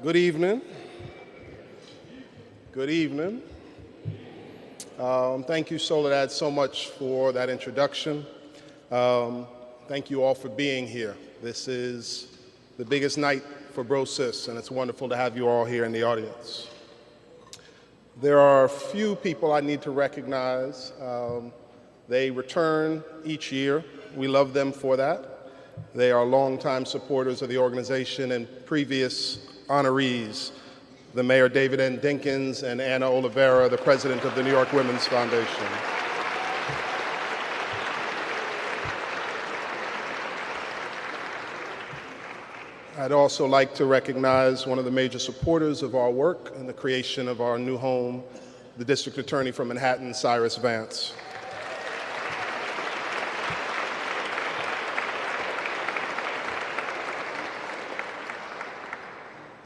Good evening. Good evening. Thank you, Soledad, so much for that introduction. Thank you all for being here. This is the biggest night for Bro Sis, and it's wonderful to have you all here in the audience. There are a few people I need to recognize. They return each year. We love them for that. They are longtime supporters of the organization and previous honorees, the Mayor David N. Dinkins and Anna Oliveira, the president of the New York Women's Foundation. I'd also like to recognize one of the major supporters of our work and the creation of our new home, the District Attorney from Manhattan, Cyrus Vance.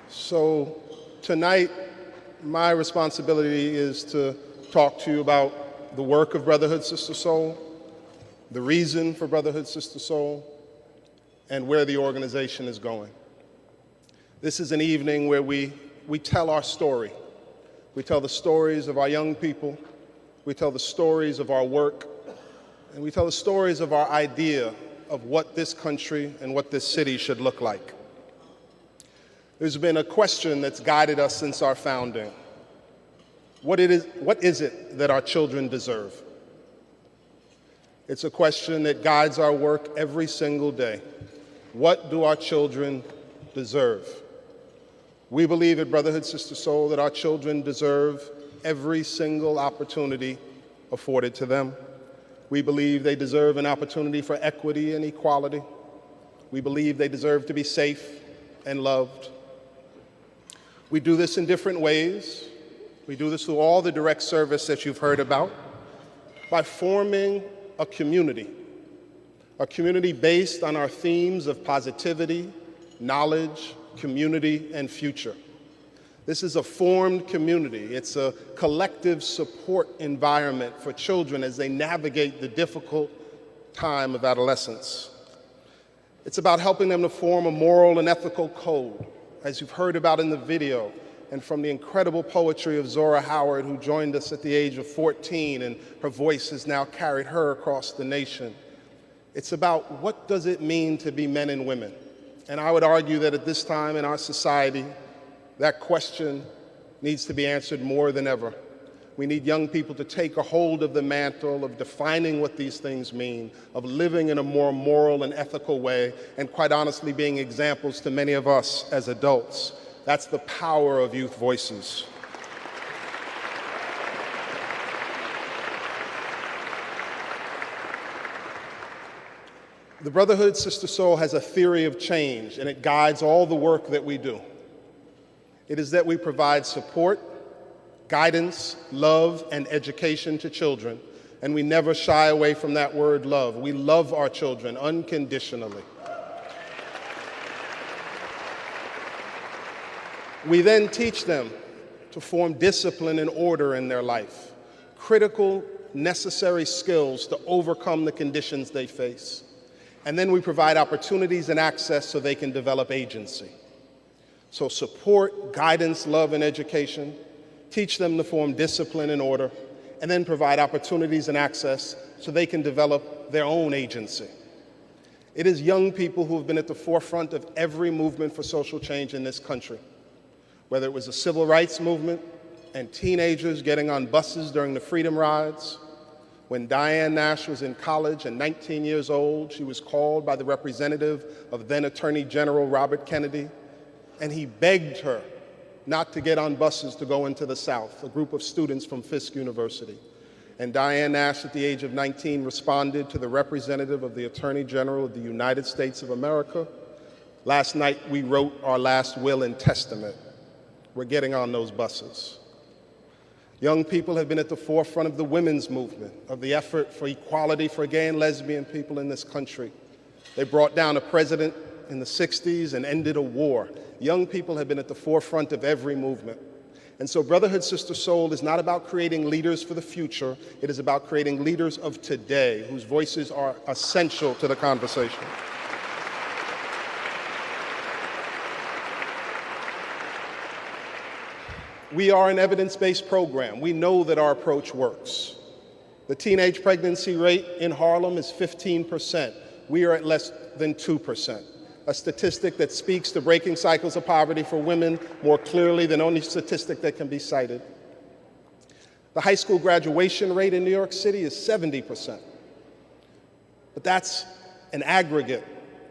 So tonight, my responsibility is to talk to you about the work of Brotherhood Sister Sol, the reason for Brotherhood Sister Sol, and where the organization is going. This is an evening where we tell our story. We tell the stories of our young people, we tell the stories of our work, and we tell the stories of our idea of what this country and what this city should look like. There's been a question that's guided us since our founding. What is it that our children deserve? It's a question that guides our work every single day. What do our children deserve? We believe at Brotherhood Sister Sol that our children deserve every single opportunity afforded to them. We believe they deserve an opportunity for equity and equality. We believe they deserve to be safe and loved. We do this in different ways. We do this through all the direct service that you've heard about, by forming a community based on our themes of positivity, knowledge, community, and future. This is a formed community. It's a collective support environment for children as they navigate the difficult time of adolescence. It's about helping them to form a moral and ethical code, as you've heard about in the video, and from the incredible poetry of Zora Howard, who joined us at the age of 14, and her voice has now carried her across the nation. It's about what does it mean to be men and women? And I would argue that at this time in our society, that question needs to be answered more than ever. We need young people to take a hold of the mantle of defining what these things mean, of living in a more moral and ethical way, and quite honestly being examples to many of us as adults. That's the power of youth voices. The Brotherhood Sister Sol has a theory of change, and it guides all the work that we do. It is that we provide support, guidance, love, and education to children, and we never shy away from that word love. We love our children unconditionally. We then teach them to form discipline and order in their life, critical, necessary skills to overcome the conditions they face. And then we provide opportunities and access so they can develop agency. So support, guidance, love, and education, teach them to form discipline and order, and then provide opportunities and access so they can develop their own agency. It is young people who have been at the forefront of every movement for social change in this country, whether it was the civil rights movement and teenagers getting on buses during the freedom rides. When Diane Nash was in college and 19 years old, she was called by the representative of then Attorney General Robert Kennedy, and he begged her not to get on buses to go into the South, a group of students from Fisk University. And Diane Nash, at the age of 19, responded to the representative of the Attorney General of the United States of America. Last night, we wrote our last will and testament. We're getting on those buses. Young people have been at the forefront of the women's movement, of the effort for equality for gay and lesbian people in this country. They brought down a president in the 60s and ended a war. Young people have been at the forefront of every movement. And so Brotherhood Sister Sol is not about creating leaders for the future. It is about creating leaders of today whose voices are essential to the conversation. We are an evidence-based program. We know that our approach works. The teenage pregnancy rate in Harlem is 15%. We are at less than 2%, a statistic that speaks to breaking cycles of poverty for women more clearly than any statistic that can be cited. The high school graduation rate in New York City is 70%. But that's an aggregate.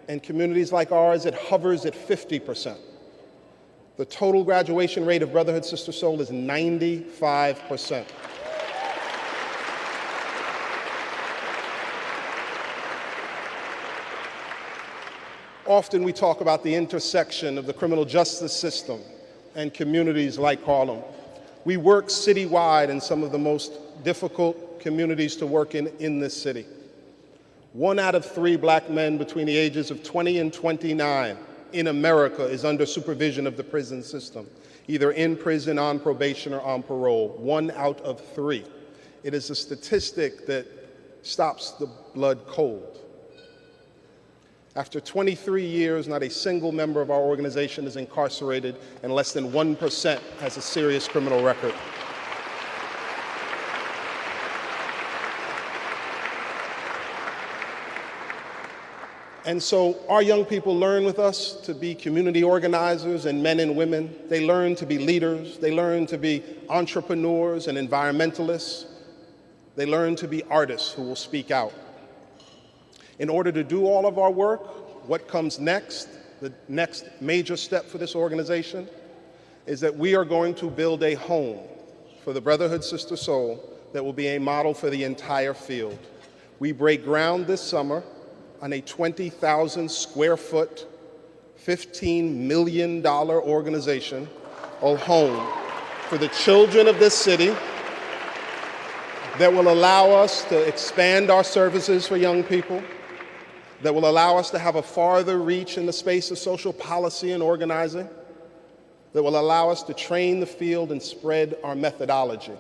In communities like ours, it hovers at 50%. The total graduation rate of Brotherhood Sister Sol is 95%. Often we talk about the intersection of the criminal justice system and communities like Harlem. We work citywide in some of the most difficult communities to work in this city. 1 out of 3 black men between the ages of 20 and 29 in America is under supervision of the prison system, either in prison, on probation, or on parole. 1 out of 3. It is a statistic that stops the blood cold. After 23 years, not a single member of our organization is incarcerated, and less than 1% has a serious criminal record. And so our young people learn with us to be community organizers and men and women. They learn to be leaders. They learn to be entrepreneurs and environmentalists. They learn to be artists who will speak out. In order to do all of our work, what comes next, the next major step for this organization, is that we are going to build a home for the Brotherhood Sister Sol that will be a model for the entire field. We break ground this summer on a 20,000 square foot, $15 million organization, a home for the children of this city that will allow us to expand our services for young people, that will allow us to have a farther reach in the space of social policy and organizing, that will allow us to train the field and spread our methodology.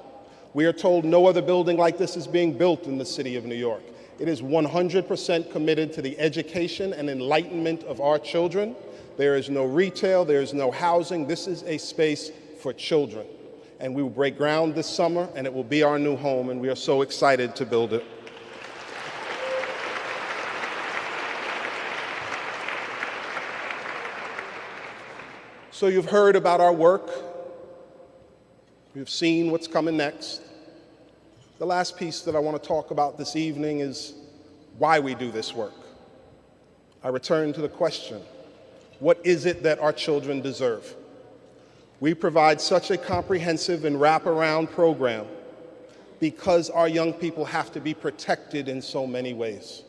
We are told no other building like this is being built in the city of New York. It is 100% committed to the education and enlightenment of our children. There is no retail, there is no housing. This is a space for children. And we will break ground this summer, and it will be our new home, and we are so excited to build it. So you've heard about our work. You've seen what's coming next. The last piece that I want to talk about this evening is why we do this work. I return to the question, what is it that our children deserve? We provide such a comprehensive and wraparound program because our young people have to be protected in so many ways.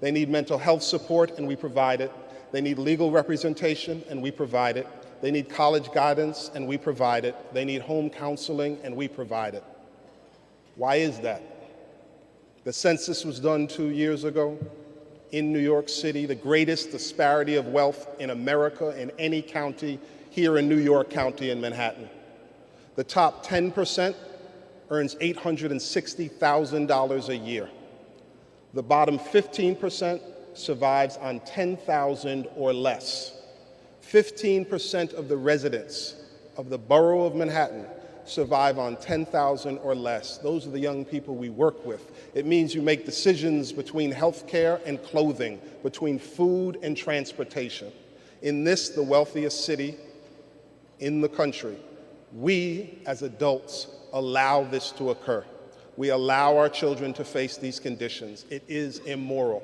They need mental health support, and we provide it. They need legal representation, and we provide it. They need college guidance, and we provide it. They need home counseling, and we provide it. Why is that? The census was done 2 years ago in New York City, the greatest disparity of wealth in America in any county, here in New York County in Manhattan. The top 10% earns $860,000 a year. The bottom 15% survives on $10,000 or less. 15% of the residents of the borough of Manhattan survive on $10,000 or less. Those are the young people we work with. It means you make decisions between health care and clothing, between food and transportation. In this, the wealthiest city in the country, we as adults allow this to occur. We allow our children to face these conditions. It is immoral.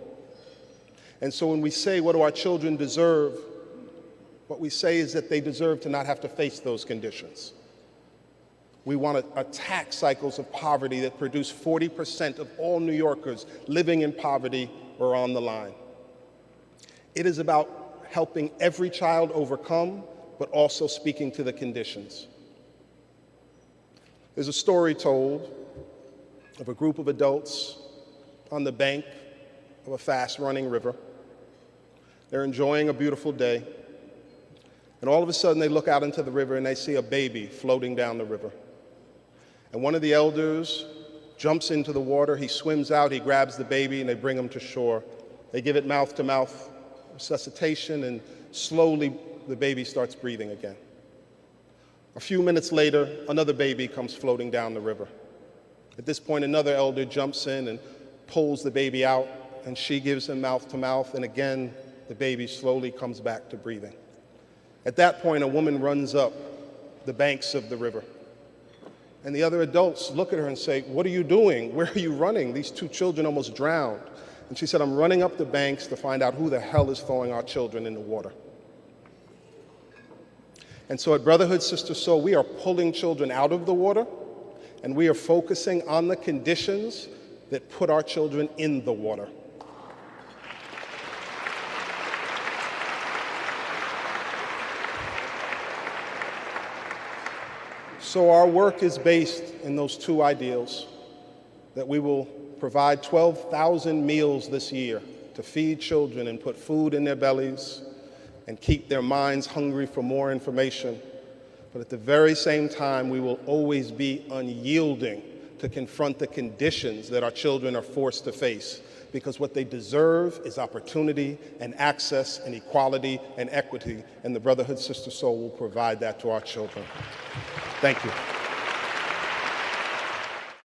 And so when we say, what do our children deserve? What we say is that they deserve to not have to face those conditions. We want to attack cycles of poverty that produce 40% of all New Yorkers living in poverty or on the line. It is about helping every child overcome, but also speaking to the conditions. There's a story told of a group of adults on the bank of a fast-running river. They're enjoying a beautiful day, and all of a sudden they look out into the river and they see a baby floating down the river. And one of the elders jumps into the water, he swims out, he grabs the baby, and they bring him to shore. They give it mouth-to-mouth resuscitation, and slowly the baby starts breathing again. A few minutes later, another baby comes floating down the river. At this point, another elder jumps in and pulls the baby out, and she gives him mouth to mouth, and again, the baby slowly comes back to breathing. At that point, a woman runs up the banks of the river, and the other adults look at her and say, "What are you doing? Where are you running? These two children almost drowned." And she said, "I'm running up the banks to find out who the hell is throwing our children in the water." And so at Brotherhood Sister Soul, we are pulling children out of the water, and we are focusing on the conditions that put our children in the water. So our work is based in those two ideals, that we will provide 12,000 meals this year to feed children and put food in their bellies and keep their minds hungry for more information. But at the very same time, we will always be unyielding to confront the conditions that our children are forced to face, because what they deserve is opportunity and access and equality and equity, and the Brotherhood Sister Soul will provide that to our children. Thank you.